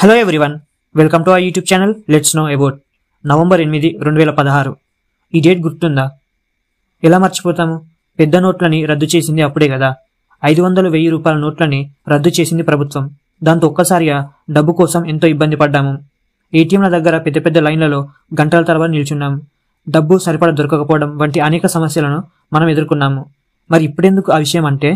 Hello everyone, welcome to our YouTube channel let's know about. November 8, 2016. ఈ date గుర్తుందా? ఎలా మర్చిపోతాము? పెద్ద నోట్లని రద్దు చేసింది అప్పుడే కదా. 500, 1000 రూపాయల నోట్లని రద్దు చేసింది ప్రభుత్వం. దాంతో ఒక్కసారిగా డబ్బు కోసం ఎంతో ఇబ్బంది పడ్డాము. ఏటీఎంల దగ్గర పెద్ద పెద్ద లైన్లలో గంటల తరబడి నిల్చున్నాము. డబ్బు సరిపడా దొరకకపోవడం వంటి అనేక సమస్యలను మనం ఎదుర్కొన్నాము. మరి ఇప్పుడెందుకు ఆ విషయం అంటే,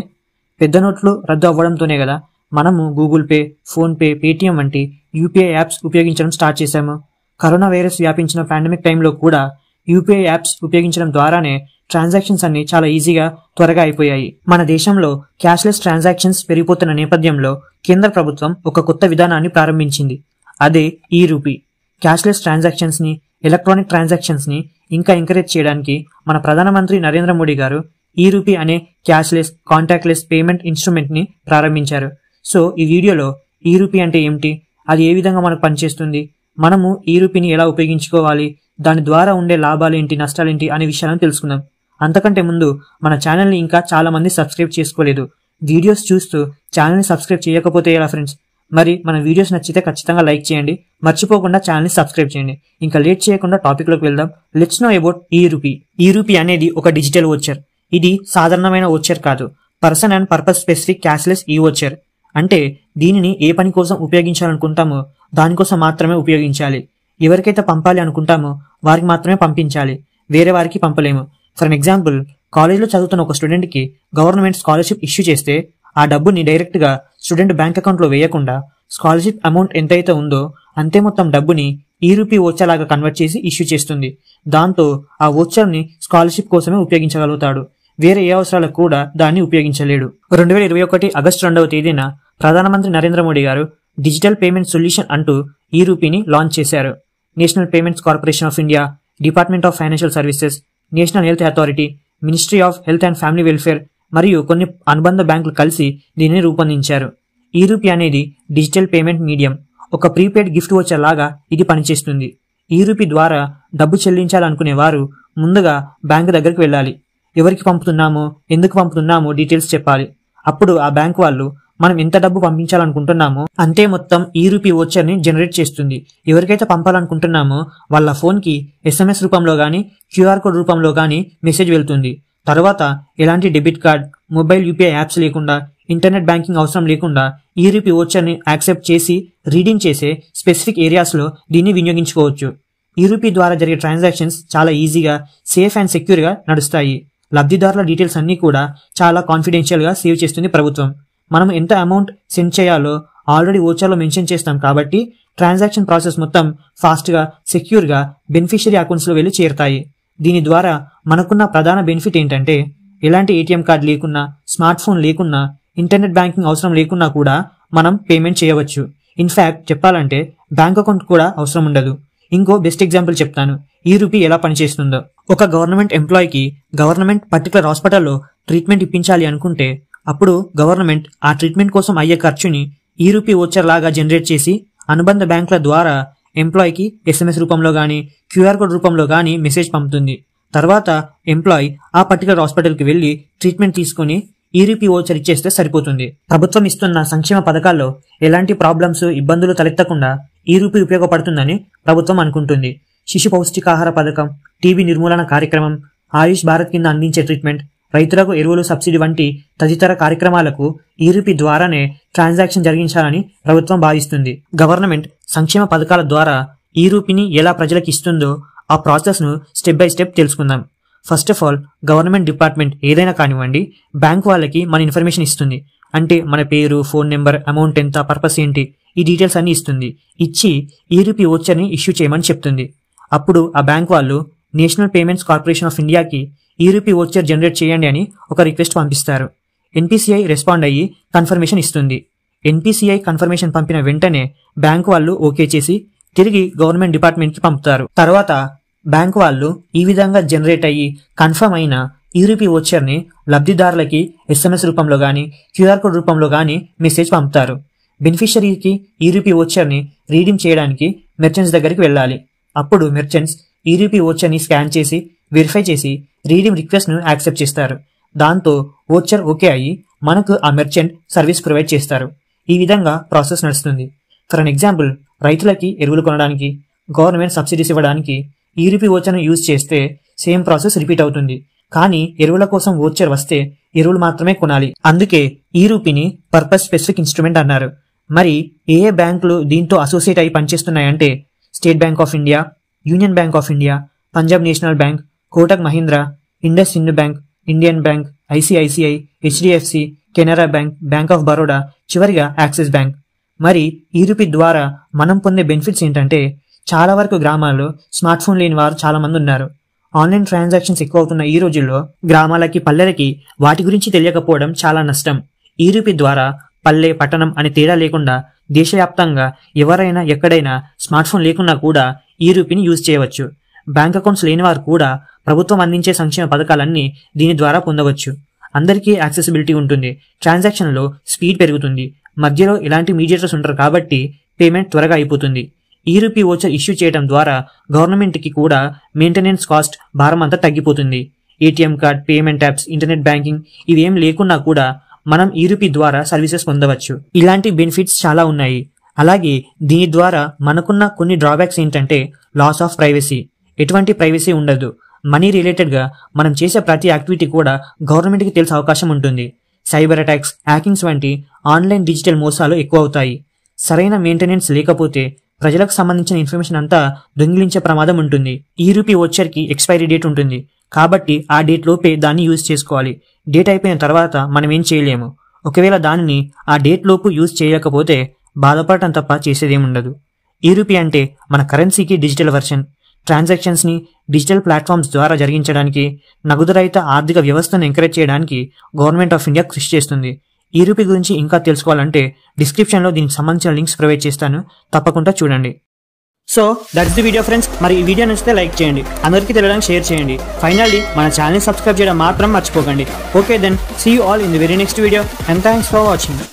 పెద్ద నోట్లు రద్దు అవ్వడంతోనే కదా మనము గూగుల్ పే, ఫోన్పే, పేటీఎం వంటి యూపీఐ యాప్స్ ఉపయోగించడం స్టార్ట్ చేశాము. కరోనా వైరస్ వ్యాపించిన పాండమిక్ టైంలో కూడా యూపీఐ యాప్స్ ఉపయోగించడం ద్వారానే ట్రాన్సాక్షన్స్ అన్ని చాలా ఈజీగా, త్వరగా అయిపోయాయి. మన దేశంలో క్యాష్లెస్ ట్రాన్సాక్షన్స్ పెరిగిపోతున్న నేపథ్యంలో కేంద్ర ప్రభుత్వం ఒక కొత్త విధానాన్ని ప్రారంభించింది. అదే ఈ రూపీ. క్యాష్లెస్ ట్రాన్సాక్షన్స్ ని, ఎలక్ట్రానిక్ ట్రాన్సాక్షన్స్ ని ఇంకా ఎంకరేజ్ చేయడానికి మన ప్రధానమంత్రి నరేంద్ర మోడీ గారు ఈ రూపీ అనే క్యాష్లెస్, కాంటాక్ట్లెస్ పేమెంట్ ఇన్స్ట్రుమెంట్ ని ప్రారంభించారు. సో ఈ వీడియోలో ఈ రూపీ అంటే ఏమిటి, అది ఏ విధంగా మనకు పనిచేస్తుంది, మనము ఈ రూపీని ఎలా ఉపయోగించుకోవాలి, దాని ద్వారా ఉండే లాభాలేంటి, నష్టాలేంటి అనే విషయాలను తెలుసుకుందాం. అంతకంటే ముందు మన ఛానల్ని ఇంకా చాలా మంది సబ్స్క్రైబ్ చేసుకోలేదు. వీడియోస్ చూస్తూ ఛానల్ని సబ్స్క్రైబ్ చేయకపోతే ఎలా ఫ్రెండ్స్? మరి మన వీడియోస్ నచ్చితే ఖచ్చితంగా లైక్ చేయండి, మర్చిపోకుండా ఛానల్ని సబ్స్క్రైబ్ చేయండి. ఇంకా లేట్ చేయకుండా టాపిక్లోకి వెళ్దాం. లెట్స్ నో అబౌట్ ఈ రూపీ. ఈ రూపీ అనేది ఒక డిజిటల్ వోచర్. ఇది సాధారణమైన వోచర్ కాదు, person and purpose specific cashless ఈ వోచర్. అంటే దీనిని ఏ పని కోసం ఉపయోగించాలనుకుంటామో దానికోసం మాత్రమే ఉపయోగించాలి. ఎవరికైతే పంపాలి అనుకుంటామో వారికి మాత్రమే పంపించాలి, వేరే వారికి పంపలేము. ఫర్ ఎగ్జాంపుల్, కాలేజ్లో చదువుతున్న ఒక స్టూడెంట్కి గవర్నమెంట్ స్కాలర్షిప్ ఇష్యూ చేస్తే ఆ డబ్బుని డైరెక్ట్గా స్టూడెంట్ బ్యాంక్ అకౌంట్లో వేయకుండా స్కాలర్షిప్ అమౌంట్ ఎంతైతే ఉందో అంతే మొత్తం డబ్బుని ఈ రూపీ వోచర్ లాగా కన్వర్ట్ చేసి ఇష్యూ చేస్తుంది. దాంతో ఆ వోచర్ని స్కాలర్షిప్ కోసమే ఉపయోగించగలుగుతాడు, వేరే ఏ అవసరాలకు కూడా దాన్ని ఉపయోగించలేడు. 2021 ఆగస్టు 2వ తేదీన ప్రధానమంత్రి నరేంద్ర మోడీ గారు డిజిటల్ పేమెంట్ సొల్యూషన్ అంటూ ఈ రూపీని లాంచ్ చేశారు. National payments corporation of India, department of financial services, national health authority, ministry of health and family welfare మరియు కొన్ని అనుబంధ బ్యాంకులు కలిసి దీనిని రూపొందించారు. ఈ రూపీ అనేది డిజిటల్ పేమెంట్ మీడియం. ఒక ప్రీపెయిడ్ గిఫ్ట్ వోచర్ లాగా ఇది పనిచేస్తుంది. ఈ రూపీ ద్వారా డబ్బు చెల్లించాలనుకునే వారు ముందుగా బ్యాంకు దగ్గరికి వెళ్ళాలి. ఎవరికి పంపుతున్నామో, ఎందుకు పంపుతున్నామో డీటెయిల్స్ చెప్పాలి. అప్పుడు ఆ బ్యాంక్ వాళ్ళు మనం ఎంత డబ్బు పంపించాలనుకుంటున్నామో అంతే మొత్తం ఈ రూపీ వోచర్ ని జనరేట్ చేస్తుంది. ఎవరికైతే పంపాలనుకుంటున్నామో వాళ్ళ ఫోన్ కి SMS రూపంలో గానీ, QR కోడ్ రూపంలో గానీ మెసేజ్ వెళ్తుంది. తర్వాత ఎలాంటి debit card, mobile UPI apps లేకుండా, ఇంటర్నెట్ బ్యాంకింగ్ అవసరం లేకుండా ఈ రూపీ వోచర్ ని యాక్సెప్ట్ చేసి రీడింగ్ చేసే స్పెసిఫిక్ ఏరియాస్ లో దీన్ని వినియోగించుకోవచ్చు. ఈ రూపీ ద్వారా జరిగే ట్రాన్సాక్షన్స్ చాలా ఈజీగా, సేఫ్ అండ్ సెక్యూర్ గా నడుస్తాయి. లబ్ధిదారుల డీటెయిల్స్ అన్ని కూడా చాలా కాన్ఫిడెన్షియల్ గా సేవ్ చేస్తుంది ప్రభుత్వం. మనం ఎంత అమౌంట్ సెండ్ చేయాలో ఆల్రెడీ వోచర్లో మెన్షన్ చేస్తాం కాబట్టి ట్రాన్సాక్షన్ ప్రాసెస్ మొత్తం ఫాస్ట్ గా, సెక్యూర్ గా బెనిఫిషియరీ అకౌంట్స్ లో వెళ్లి చేరుతాయి. దీని ద్వారా మనకున్న ప్రధాన బెనిఫిట్ ఏంటంటే, ఎలాంటి ఏటీఎం కార్డు లేకున్నా, స్మార్ట్ ఫోన్ లేకున్నా, ఇంటర్నెట్ బ్యాంకింగ్ అవసరం లేకున్నా కూడా మనం పేమెంట్ చేయవచ్చు. ఇన్ఫాక్ట్ చెప్పాలంటే బ్యాంక్ అకౌంట్ కూడా అవసరం ఉండదు. ఇంకో బెస్ట్ ఎగ్జాంపుల్ చెప్తాను ఈ రూపీ ఎలా పనిచేస్తుందో. ఒక గవర్నమెంట్ ఎంప్లాయీకి గవర్నమెంట్ పర్టికులర్ హాస్పిటల్లో ట్రీట్మెంట్ ఇప్పించాలి అనుకుంటే అప్పుడు గవర్నమెంట్ ఆ ట్రీట్మెంట్ కోసం అయ్యే ఖర్చుని ఈ రూపీ వోచర్ లాగా జనరేట్ చేసి అనుబంధ బ్యాంకుల ద్వారా ఎంప్లాయీకి SMS రూపంలో గానీ, QR కోడ్ రూపంలో గానీ మెసేజ్ పంపుతుంది. తర్వాత ఎంప్లాయీ ఆ పర్టికులర్ హాస్పిటల్కి వెళ్లి ట్రీట్మెంట్ తీసుకుని ఈ రూపీ వోచర్ ఇచ్చేస్తే సరిపోతుంది. ప్రభుత్వం ఇస్తున్న సంక్షేమ పథకాల్లో ఎలాంటి ప్రాబ్లమ్స్, ఇబ్బందులు తలెత్తకుండా ఈ రూపీ ఉపయోగపడుతుందని ప్రభుత్వం అనుకుంటుంది. శిశు పౌష్టికాహార పథకం, టీబీ నిర్మూలన కార్యక్రమం, ఆయుష్ భారత్ కింద అందించే ట్రీట్మెంట్, రైతులకు ఎరువులు సబ్సిడీ వంటి తదితర కార్యక్రమాలకు ఈ రూపీ ద్వారానే ట్రాన్సాక్షన్ జరిగించాలని ప్రభుత్వం భావిస్తుంది. గవర్నమెంట్ సంక్షేమ పథకాల ద్వారా ఈ రూపీని ఎలా ప్రజలకు ఇస్తుందో ఆ ప్రాసెస్ ను స్టెప్ బై స్టెప్ తెలుసుకుందాం. First of all, government department ఏదైనా కానివ్వండి, బ్యాంక్ వాళ్ళకి మన ఇన్ఫర్మేషన్ ఇస్తుంది. అంటే మన పేరు, ఫోన్ నెంబర్, అమౌంట్ ఎంత, పర్పస్ ఏంటి, ఈ డీటెయిల్స్ అన్ని ఇస్తుంది. ఇచ్చి ఈ రూపీ వోచర్ ని ఇష్యూ చేయమని చెప్తుంది. అప్పుడు ఆ బ్యాంక్ వాళ్ళు నేషనల్ పేమెంట్స్ కార్పొరేషన్ ఆఫ్ ఇండియాకి ఈ రూపీ వోచర్ జనరేట్ చేయండి అని ఒక రిక్వెస్ట్ పంపిస్తారు. NPCI రెస్పాండ్ అయ్యి కన్ఫర్మేషన్ ఇస్తుంది. NPCI కన్ఫర్మేషన్ పంపిన వెంటనే బ్యాంక్ వాళ్ళు ఓకే చేసి తిరిగి గవర్నమెంట్ డిపార్ట్మెంట్ కి పంపుతారు. తర్వాత బ్యాంక్ వాళ్ళు ఈ విధంగా జనరేట్ అయ్యి కన్ఫర్మ్ అయిన ఈ రూపీ వోచర్ ని లబ్ధిదారులకి SMS రూపంలో గానీ, QR కోడ్ రూపంలో గానీ మెసేజ్ పంపుతారు. బెనిఫిషరీకి ఈ రూపీ వోచర్ ని రీడీమ్ చేయడానికి మెర్చెంట్స్ దగ్గరికి వెళ్ళాలి. అప్పుడు మెర్చెంట్స్ ఈ రూపీ వోచర్ ని స్కాన్ చేసి వెరిఫై చేసి రీడీమ్ రిక్వెస్ట్ ను యాక్సెప్ట్ చేస్తారు. దాంతో వోచర్ ఓకే అయ్యి మనకు ఆ మెర్చెంట్ సర్వీస్ ప్రొవైడ్ చేస్తారు. ఈ విధంగా ప్రాసెస్ నడుస్తుంది. ఫర్ అన్ ఎగ్జాంపుల్, రైతులకి ఎరువులు కొనడానికి, గవర్నమెంట్ సబ్సిడీస్ ఇవ్వడానికి ఈ రూపీ ఓచర్ను యూజ్ చేస్తే సేమ్ ప్రాసెస్ రిపీట్ అవుతుంది. కానీ ఎరువుల కోసం ఓచర్ వస్తే ఎరువులు మాత్రమే కొనాలి. అందుకే ఈ రూపీని పర్పస్ స్పెసిఫిక్ ఇన్స్ట్రుమెంట్ అన్నారు. మరి ఏ బ్యాంకులు దీంతో అసోసియేట్ అయి పనిచేస్తున్నాయంటే State Bank of India, Union Bank of India, Punjab National Bank, Kotak Mahindra, IndusInd bank, Indian bank, ICICI, HDFC, Canara bank, bank of Baroda, చివరిగా యాక్సిస్ బ్యాంక్. మరి ఈ రూపీ ద్వారా మనం పొందే బెనిఫిట్స్ ఏంటంటే చాలా వరకు గ్రామాల్లో స్మార్ట్ ఫోన్ లేని వారు చాలా మంది ఉన్నారు. ఆన్లైన్ ట్రాన్సాక్షన్స్ ఎక్కువ అవుతున్న ఈ రోజుల్లో గ్రామాలకి, పల్లెలకి వాటి గురించి తెలియకపోవడం చాలా నష్టం. ఈ రూపీ ద్వారా పల్లె, పట్టణం అని తేడా లేకుండా దేశవ్యాప్తంగా ఎవరైనా ఎక్కడైనా స్మార్ట్ ఫోన్ లేకున్నా కూడా ఈ రూపీని యూజ్ చేయవచ్చు. బ్యాంక్ అకౌంట్స్ లేని వారు కూడా ప్రభుత్వం అందించే సంక్షేమ పథకాలన్నీ దీని ద్వారా పొందవచ్చు. అందరికీ యాక్సెసిబిలిటీ ఉంటుంది. ట్రాన్సాక్షన్లో స్పీడ్ పెరుగుతుంది. మధ్యలో ఎలాంటి మీడియేటర్స్ ఉండరు కాబట్టి పేమెంట్ త్వరగా అయిపోతుంది. ఈ రూపీ ఓచర్ ఇష్యూ చేయడం ద్వారా గవర్నమెంట్కి కూడా మెయింటెనెన్స్ కాస్ట్ భారం అంతా తగ్గిపోతుంది. ATM card, payment apps, internet banking ఇవేం లేకున్నా కూడా మనం ఈ రూపీ ద్వారా సర్వీసెస్ పొందవచ్చు. ఇలాంటి బెనిఫిట్స్ చాలా ఉన్నాయి. అలాగే దీని ద్వారా మనకున్న కొన్ని డ్రాబ్యాక్స్ ఏంటంటే లాస్ ఆఫ్ ప్రైవసీ. ఎటువంటి ప్రైవసీ ఉండదు. మనీ రిలేటెడ్గా మనం చేసే ప్రతి యాక్టివిటీ కూడా గవర్నమెంట్కి తెలిసే అవకాశం ఉంటుంది. సైబర్ అటాక్స్, హ్యాకింగ్స్ వంటి ఆన్లైన్ డిజిటల్ మోసాలు ఎక్కువ అవుతాయి. సరైన మెయింటెనెన్స్ లేకపోతే ప్రజలకు సంబంధించిన ఇన్ఫర్మేషన్ అంతా దొంగిలించే ప్రమాదం ఉంటుంది. ఈ రూపీ ఓచర్కి ఎక్స్పైరీ డేట్ ఉంటుంది కాబట్టి ఆ డేట్ లోపే దాన్ని యూజ్ చేసుకోవాలి. డేట్ అయిపోయిన తర్వాత మనం ఏం చేయలేము. ఒకవేళ దానిని ఆ డేట్ లోపు యూజ్ చేయకపోతే బాధపడటం తప్ప చేసేదేముండదు. ఈ రూపీ అంటే మన కరెన్సీకి డిజిటల్ వర్షన్. ట్రాన్సాక్షన్స్ని డిజిటల్ ప్లాట్ఫామ్స్ ద్వారా జరిగించడానికి, నగదు రహిత ఆర్థిక వ్యవస్థను ఎంకరేజ్ చేయడానికి గవర్నమెంట్ ఆఫ్ ఇండియా కృషి చేస్తుంది. ఈ రూపీ గురించి ఇంకా తెలుసుకోవాలంటే డిస్క్రిప్షన్లో దీనికి సంబంధించిన లింక్స్ ప్రొవైడ్ చేస్తాను, తప్పకుండా చూడండి. So that's the video friends. మరి ఈ వీడియో నచ్చితే లైక్ చేయండి, అందరికీ తెలియడానికి షేర్ చేయండి. ఫైనల్లీ మన ఛానల్ని సబ్స్క్రైబ్ చేయడం మాత్రం మర్చిపోకండి. Okay then, see you all in the very next video and thanks for watching.